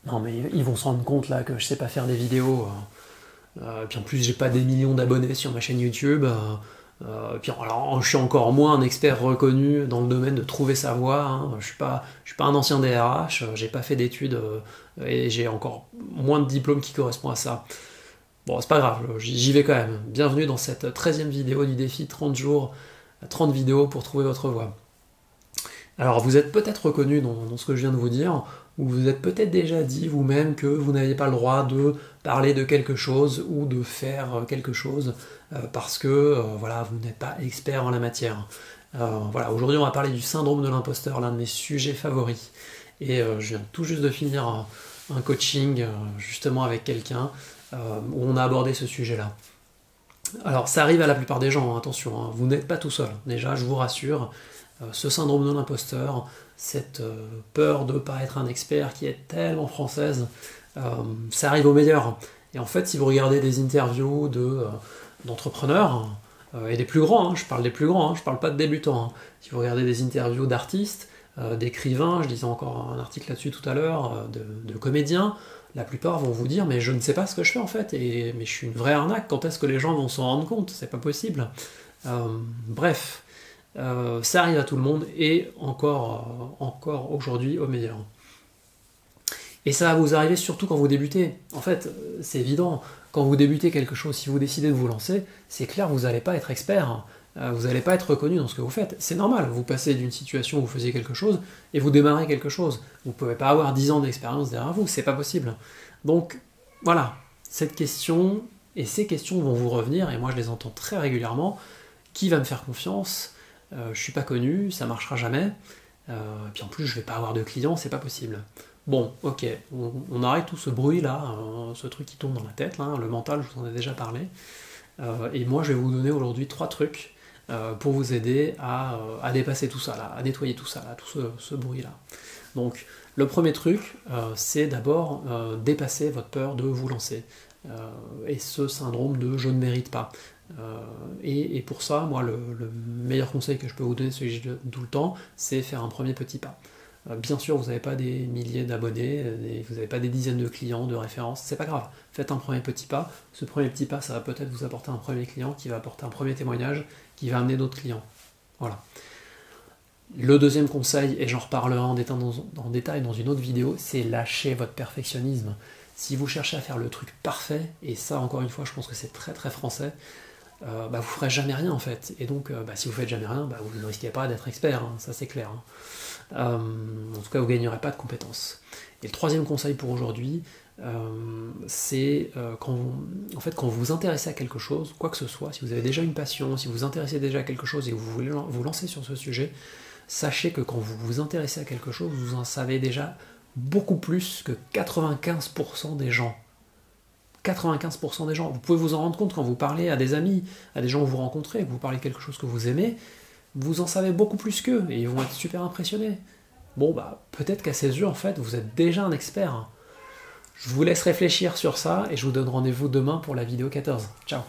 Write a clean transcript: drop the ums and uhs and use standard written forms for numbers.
Non mais ils vont se rendre compte là que je sais pas faire des vidéos. Puis en plus j'ai pas des millions d'abonnés sur ma chaîne YouTube. Puis alors, je suis encore moins un expert reconnu dans le domaine de trouver sa voie. Hein. Je suis pas un ancien DRH, j'ai pas fait d'études et j'ai encore moins de diplôme qui correspond à ça. Bon, c'est pas grave, j'y vais quand même. Bienvenue dans cette 13e vidéo du défi 30 jours, 30 vidéos pour trouver votre voie. Alors vous êtes peut-être reconnu dans ce que je viens de vous dire, ou vous êtes peut-être déjà dit vous-même que vous n'aviez pas le droit de parler de quelque chose ou de faire quelque chose parce que voilà, vous n'êtes pas expert en la matière. Voilà, aujourd'hui on va parler du syndrome de l'imposteur, l'un de mes sujets favoris. Et je viens tout juste de finir un coaching justement avec quelqu'un où on a abordé ce sujet-là. Alors ça arrive à la plupart des gens, hein, attention, hein, vous n'êtes pas tout seul. Déjà, je vous rassure, ce syndrome de l'imposteur, cette peur de ne pas être un expert qui est tellement française, ça arrive aux meilleurs. Et en fait, si vous regardez des interviews d'entrepreneurs, et des plus grands, hein, je parle des plus grands, hein, je parle pas de débutants, hein. Si vous regardez des interviews d'artistes, d'écrivains, je lisais encore un article là-dessus tout à l'heure, de comédiens, la plupart vont vous dire mais je ne sais pas ce que je fais en fait, mais je suis une vraie arnaque, quand est-ce que les gens vont s'en rendre compte? C'est pas possible. Bref, ça arrive à tout le monde et encore aujourd'hui au meilleur. Et ça va vous arriver surtout quand vous débutez. En fait, c'est évident, quand vous débutez quelque chose, si vous décidez de vous lancer, c'est clair, vous n'allez pas être expert. Vous n'allez pas être reconnu dans ce que vous faites. C'est normal, vous passez d'une situation où vous faisiez quelque chose et vous démarrez quelque chose. Vous ne pouvez pas avoir 10 ans d'expérience derrière vous, c'est pas possible. Donc voilà, cette question et ces questions vont vous revenir, et moi je les entends très régulièrement. Qui va me faire confiance? Je suis pas connu, ça marchera jamais. Puis en plus je vais pas avoir de clients, c'est pas possible. Bon, ok, on arrête tout ce bruit là, ce truc qui tourne dans la tête, là, le mental, je vous en ai déjà parlé. Et moi je vais vous donner aujourd'hui 3 trucs pour vous aider à dépasser tout ça, là, à nettoyer tout ça, là, tout ce bruit-là. Donc, le premier truc, c'est d'abord dépasser votre peur de vous lancer. Et ce syndrome de je ne mérite pas. Et pour ça, moi, le meilleur conseil que je peux vous donner, celui que je donne tout le temps, c'est faire un premier petit pas. Bien sûr, vous n'avez pas des milliers d'abonnés, vous n'avez pas des dizaines de clients, de références, c'est pas grave. Faites un premier petit pas. Ce premier petit pas, ça va peut-être vous apporter un premier client, qui va apporter un premier témoignage, qui va amener d'autres clients. Voilà. Le deuxième conseil, et j'en reparlerai en détail dans une autre vidéo, c'est lâcher votre perfectionnisme. Si vous cherchez à faire le truc parfait, et ça encore une fois je pense que c'est très très français, vous ferez jamais rien en fait. Et donc si vous faites jamais rien, vous ne risquez pas d'être expert, hein, ça c'est clair. Hein. En tout cas vous ne gagnerez pas de compétences. Et le troisième conseil pour aujourd'hui, c'est quand vous vous intéressez à quelque chose, quoi que ce soit, si vous avez déjà une passion, si vous vous intéressez déjà à quelque chose et que vous voulez vous lancer sur ce sujet, sachez que quand vous vous intéressez à quelque chose, vous en savez déjà beaucoup plus que 95% des gens. 95% des gens. Vous pouvez vous en rendre compte quand vous parlez à des amis, à des gens que vous rencontrez, que vous parlez de quelque chose que vous aimez, vous en savez beaucoup plus qu'eux, et ils vont être super impressionnés. Bon, peut-être qu'à ses yeux, en fait, vous êtes déjà un expert. Je vous laisse réfléchir sur ça, et je vous donne rendez-vous demain pour la vidéo 14. Ciao!